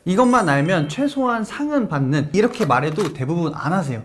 이것만 알면 최소한 상은 받는, 이렇게 말해도 대부분 안 하세요.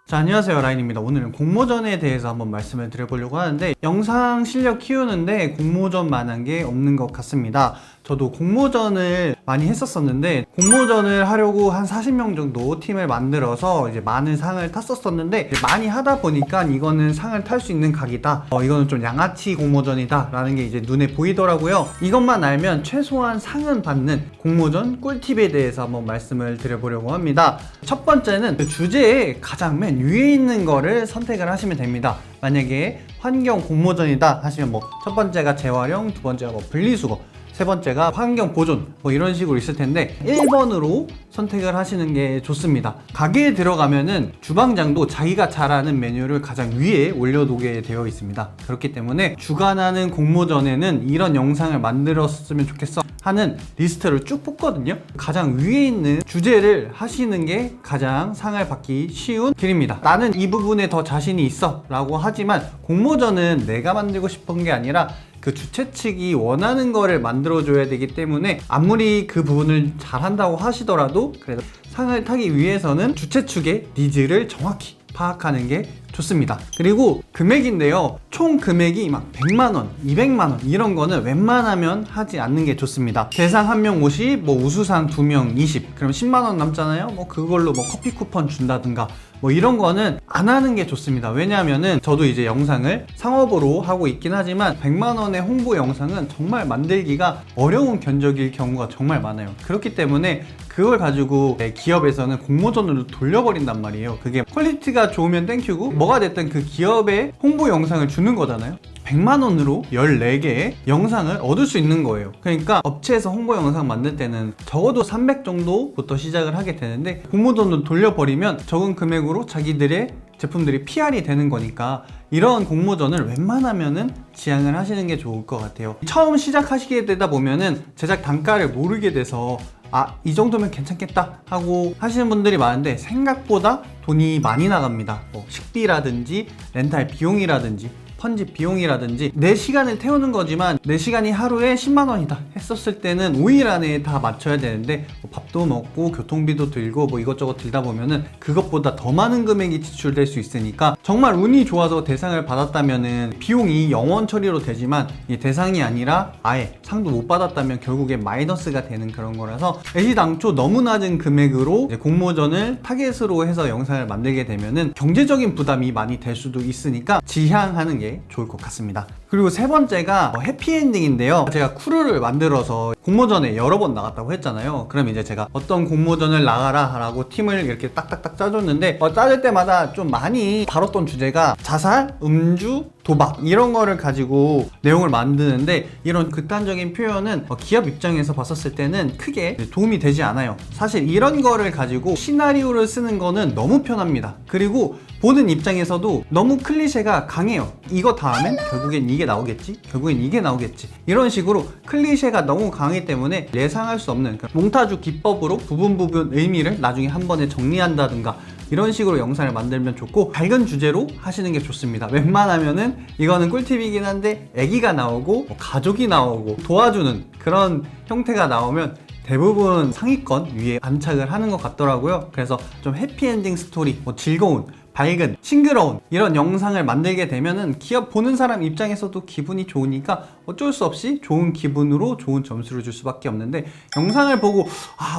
자, 안녕하세요, 라인입니다. 오늘은 공모전에 대해서 한번 말씀을 드려보려고 하는데, 영상 실력 키우는데 공모전만한 게 없는 것 같습니다. 저도 공모전을 많이 했었었는데, 공모전을 하려고 한 40명 정도 팀을 만들어서 이제 많은 상을 탔었었는데, 많이 하다 보니까 이거는 상을 탈 수 있는 각이다, 이거는 좀 양아치 공모전이다 라는 게 이제 눈에 보이더라고요. 이것만 알면 최소한 상은 받는 공모전 꿀팁에 대해서 한번 말씀을 드려보려고 합니다. 첫 번째는 그 주제에 가장 맨 위에 있는 거를 선택을 하시면 됩니다. 만약에 환경 공모전이다 하시면 첫 번째가 재활용, 두 번째가 분리수거, 세 번째가 환경 보존, 이런 식으로 있을 텐데 1번으로 선택을 하시는 게 좋습니다. 가게에 들어가면은 주방장도 자기가 잘하는 메뉴를 가장 위에 올려놓게 되어 있습니다. 그렇기 때문에 주관하는 공모전에는 이런 영상을 만들었으면 좋겠어 하는 리스트를 쭉 뽑거든요. 가장 위에 있는 주제를 하시는 게 가장 상을 받기 쉬운 길입니다. 나는 이 부분에 더 자신이 있어 라고 하지만, 공모전은 내가 만들고 싶은 게 아니라 그 주최 측이 원하는 거를 만들어줘야 되기 때문에, 아무리 그 부분을 잘한다고 하시더라도 그래도 상을 타기 위해서는 주최 측의 니즈를 정확히 파악하는 게 좋습니다. 그리고 금액인데요, 총 금액이 막 100만원, 200만원 이런 거는 웬만하면 하지 않는 게 좋습니다. 대상 1명 50, 우수상 2명 20, 그럼 10만원 남잖아요. 그걸로 커피 쿠폰 준다든가 이런 거는 안 하는 게 좋습니다. 왜냐하면은 저도 이제 영상을 상업으로 하고 있긴 하지만 100만원의 홍보 영상은 정말 만들기가 어려운 견적일 경우가 정말 많아요. 그렇기 때문에 그걸 가지고 기업에서는 공모전으로 돌려버린단 말이에요. 그게 퀄리티가 좋으면 땡큐고 뭐가 됐든 그 기업에 홍보 영상을 주는 거잖아요. 100만원으로 14개의 영상을 얻을 수 있는 거예요. 그러니까 업체에서 홍보 영상 만들 때는 적어도 300 정도부터 시작을 하게 되는데, 공모전으로 돌려버리면 적은 금액으로 자기들의 제품들이 PR이 되는 거니까 이런 공모전을 웬만하면은 지양을 하시는 게 좋을 것 같아요. 처음 시작하시게 되다 보면은 제작 단가를 모르게 돼서 이 정도면 괜찮겠다 하고 하시는 분들이 많은데, 생각보다 돈이 많이 나갑니다. 식비라든지 렌탈 비용이라든지 편집 비용이라든지, 내 시간을 태우는 거지만 내 시간이 하루에 10만원이다 했었을 때는 5일 안에 다 맞춰야 되는데, 밥도 먹고 교통비도 들고 이것저것 들다 보면은 그것보다 더 많은 금액이 지출될 수 있으니까, 정말 운이 좋아서 대상을 받았다면은 비용이 영원 처리로 되지만, 이 대상이 아니라 아예 상도 못 받았다면 결국에 마이너스가 되는 그런 거라서, 애시당초 너무 낮은 금액으로 공모전을 타겟으로 해서 영상을 만들게 되면은 경제적인 부담이 많이 될 수도 있으니까 지향하는 게 좋을 것 같습니다. 그리고 세 번째가 해피엔딩인데요. 제가 크루를 만들어서 공모전에 여러 번 나갔다고 했잖아요. 그럼 이제 제가 어떤 공모전을 나가라 라고 팀을 이렇게 딱딱딱 짜줬는데, 짜줄 때마다 좀 많이 다뤘던 주제가 자살, 음주, 도박 이런 거를 가지고 내용을 만드는데, 이런 극단적인 표현은 기업 입장에서 봤었을 때는 크게 도움이 되지 않아요. 사실 이런 거를 가지고 시나리오를 쓰는 거는 너무 편합니다. 그리고 보는 입장에서도 너무 클리셰가 강해요. 이거 다음엔 결국엔 이게 나오겠지? 결국엔 이게 나오겠지? 이런 식으로 클리셰가 너무 강하기 때문에 예상할 수 없는 몽타주 기법으로 부분 의미를 나중에 한 번에 정리한다든가 이런 식으로 영상을 만들면 좋고, 밝은 주제로 하시는 게 좋습니다. 웬만하면은 이거는 꿀팁이긴 한데, 애기가 나오고 가족이 나오고 도와주는 그런 형태가 나오면 대부분 상위권 위에 안착을 하는 것 같더라고요. 그래서 좀 해피엔딩 스토리, 즐거운, 밝은, 싱그러운 이런 영상을 만들게 되면은 기업 보는 사람 입장에서도 기분이 좋으니까 어쩔 수 없이 좋은 기분으로 좋은 점수를 줄 수밖에 없는데, 영상을 보고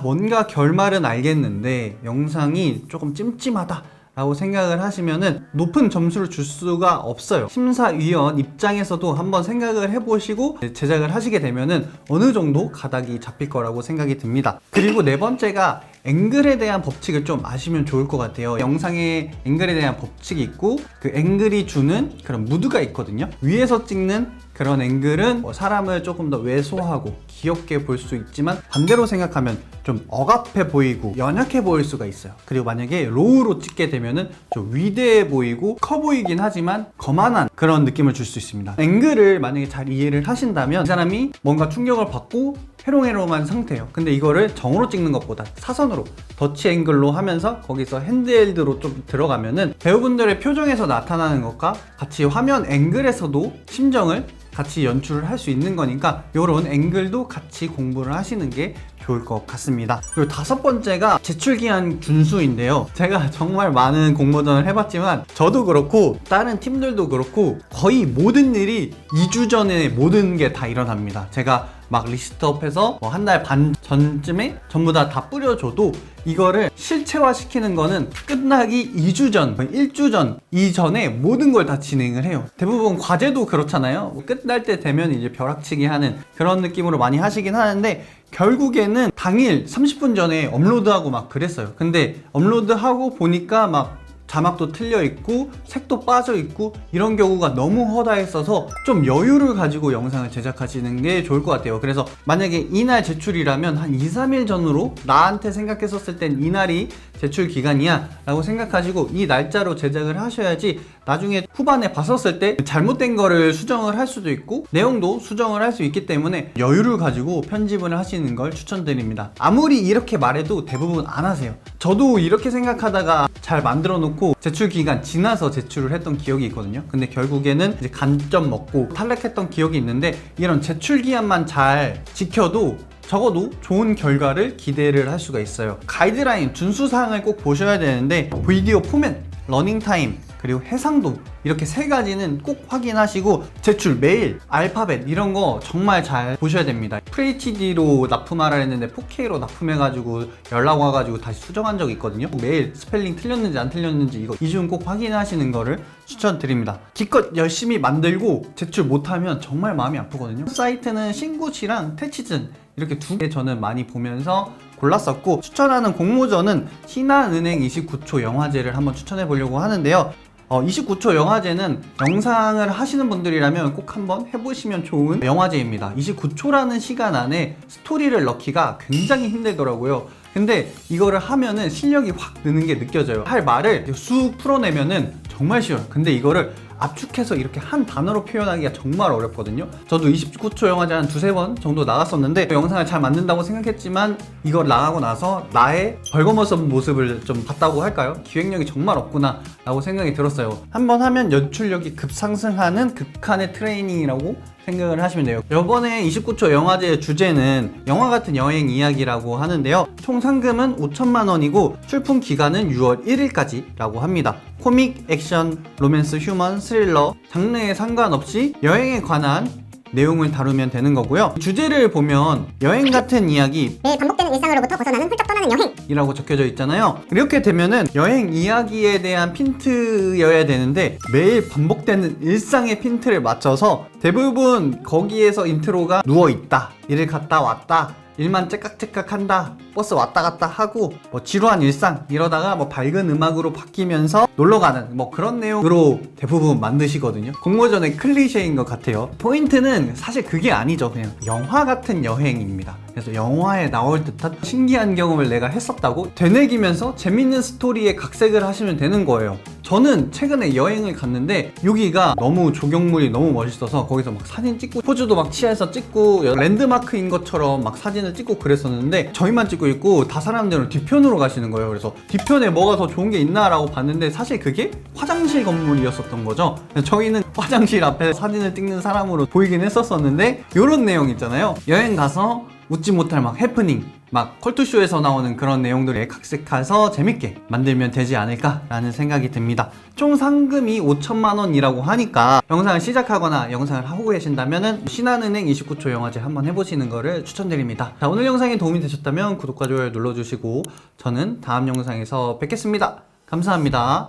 뭔가 결말은 알겠는데 영상이 조금 찜찜하다 라고 생각을 하시면은 높은 점수를 줄 수가 없어요. 심사위원 입장에서도 한번 생각을 해보시고 제작을 하시게 되면은 어느 정도 가닥이 잡힐 거라고 생각이 듭니다. 그리고 네 번째가 앵글에 대한 법칙을 좀 아시면 좋을 것 같아요. 영상에 앵글에 대한 법칙이 있고, 그 앵글이 주는 그런 무드가 있거든요. 위에서 찍는 그런 앵글은 사람을 조금 더 왜소하고 귀엽게 볼 수 있지만, 반대로 생각하면 좀 억압해 보이고 연약해 보일 수가 있어요. 그리고 만약에 로우로 찍게 되면은 좀 위대해 보이고 커 보이긴 하지만 거만한 그런 느낌을 줄 수 있습니다. 앵글을 만약에 잘 이해를 하신다면 이 사람이 뭔가 충격을 받고 해롱해롱한 상태예요. 근데 이거를 정으로 찍는 것보다 사선으로 더치 앵글로 하면서 거기서 핸드헬드로 좀 들어가면은 배우분들의 표정에서 나타나는 것과 같이 화면 앵글에서도 심정을 같이 연출을 할 수 있는 거니까 이런 앵글도 같이 공부를 하시는 게 좋을 것 같습니다. 그리고 5번째가 제출기한 준수인데요. 제가 정말 많은 공모전을 해봤지만 저도 그렇고 다른 팀들도 그렇고 거의 모든 일이 2주 전에 모든 게 다 일어납니다. 제가 막 리스트업해서 한 달 반 전쯤에 전부 다 뿌려줘도 이거를 실체화 시키는 거는 끝나기 2주 전, 1주 전 이전에 모든 걸 다 진행을 해요. 대부분 과제도 그렇잖아요. 끝날 때 되면 이제 벼락치기 하는 그런 느낌으로 많이 하시긴 하는데 결국에는 당일 30분 전에 업로드하고 막 그랬어요. 근데 업로드하고 보니까 막 자막도 틀려 있고 색도 빠져 있고 이런 경우가 너무 허다했어서 좀 여유를 가지고 영상을 제작하시는 게 좋을 것 같아요. 그래서 만약에 이날 제출이라면 한 2-3일 전으로 나한테 생각했었을 땐 이날이 제출 기간이야 라고 생각하시고 이 날짜로 제작을 하셔야지 나중에 후반에 봤었을 때 잘못된 거를 수정을 할 수도 있고 내용도 수정을 할 수 있기 때문에 여유를 가지고 편집을 하시는 걸 추천드립니다. 아무리 이렇게 말해도 대부분 안 하세요. 저도 이렇게 생각하다가 잘 만들어 놓고 제출 기간 지나서 제출을 했던 기억이 있거든요. 근데 결국에는 이제 간점 먹고 탈락했던 기억이 있는데 이런 제출 기한만 잘 지켜도 적어도 좋은 결과를 기대를 할 수가 있어요. 가이드라인, 준수사항을 꼭 보셔야 되는데 비디오 포맷, 러닝타임, 그리고 해상도 이렇게 3가지는 꼭 확인하시고 제출, 메일, 알파벳 이런 거 정말 잘 보셔야 됩니다. FHD로 납품하라 했는데 4K로 납품해가지고 연락 와가지고 다시 수정한 적이 있거든요. 메일 스펠링 틀렸는지 안 틀렸는지 이거 이중 꼭 확인하시는 거를 추천드립니다. 기껏 열심히 만들고 제출 못하면 정말 마음이 아프거든요. 사이트는 신고시랑 태치즌 이렇게 2개 저는 많이 보면서 골랐었고 추천하는 공모전은 신한은행 29초 영화제를 한번 추천해 보려고 하는데요. 29초 영화제는 영상을 하시는 분들이라면 꼭 한번 해보시면 좋은 영화제입니다. 29초라는 시간 안에 스토리를 넣기가 굉장히 힘들더라고요. 근데 이거를 하면은 실력이 확 느는 게 느껴져요. 할 말을 쑥 풀어내면은 정말 쉬워요. 근데 이거를 압축해서 이렇게 한 단어로 표현하기가 정말 어렵거든요. 저도 29초 영화제 한 2-3번 정도 나갔었는데 영상을 잘 만든다고 생각했지만 이걸 나가고 나서 나의 벌거벗은 모습을 좀 봤다고 할까요? 기획력이 정말 없구나 라고 생각이 들었어요. 한번 하면 연출력이 급상승하는 극한의 트레이닝이라고 생각을 하시면 돼요. 이번에 29초 영화제의 주제는 영화 같은 여행 이야기라고 하는데요. 총 상금은 5천만 원이고 출품 기간은 6월 1일까지라고 합니다. 코믹, 액션, 로맨스, 휴먼, 스릴러 장르에 상관없이 여행에 관한 내용을 다루면 되는 거고요. 주제를 보면 여행 같은 이야기, 매일 반복되는 일상으로부터 벗어나는 훌쩍 떠나는 여행 이라고 적혀져 있잖아요. 이렇게 되면은 여행 이야기에 대한 핀트여야 되는데 매일 반복되는 일상의 핀트를 맞춰서 대부분 거기에서 인트로가 누워있다, 일을 갔다 왔다, 일만 째깍째깍 한다, 버스 왔다 갔다 하고 뭐 지루한 일상 이러다가 뭐 밝은 음악으로 바뀌면서 놀러가는 뭐 그런 내용으로 대부분 만드시거든요. 공모전의 클리셰인 것 같아요. 포인트는 사실 그게 아니죠. 그냥 영화 같은 여행입니다. 그래서 영화에 나올 듯한 신기한 경험을 내가 했었다고 되뇌기면서 재밌는 스토리에 각색을 하시면 되는 거예요. 저는 최근에 여행을 갔는데 여기가 너무 조경물이 너무 멋있어서 거기서 막 사진 찍고 포즈도 막 취해서 찍고 랜드마크인 것처럼 막 사진을 찍고 그랬었는데 저희만 찍고 있고 다 사람들은 뒤편으로 가시는 거예요. 그래서 뒤편에 뭐가 더 좋은 게 있나 라고 봤는데 사실 그게 화장실 건물이었었던 거죠. 저희는 화장실 앞에 사진을 찍는 사람으로 보이긴 했었었는데 이런 내용 있잖아요. 여행 가서 웃지 못할 막 해프닝, 막 컬투쇼에서 나오는 그런 내용들에 각색해서 재밌게 만들면 되지 않을까라는 생각이 듭니다. 총 상금이 5천만 원이라고 하니까 영상을 시작하거나 영상을 하고 계신다면은 신한은행 29초 영화제 한번 해보시는 거를 추천드립니다. 자, 오늘 영상이 도움이 되셨다면 구독과 좋아요 눌러주시고 저는 다음 영상에서 뵙겠습니다. 감사합니다.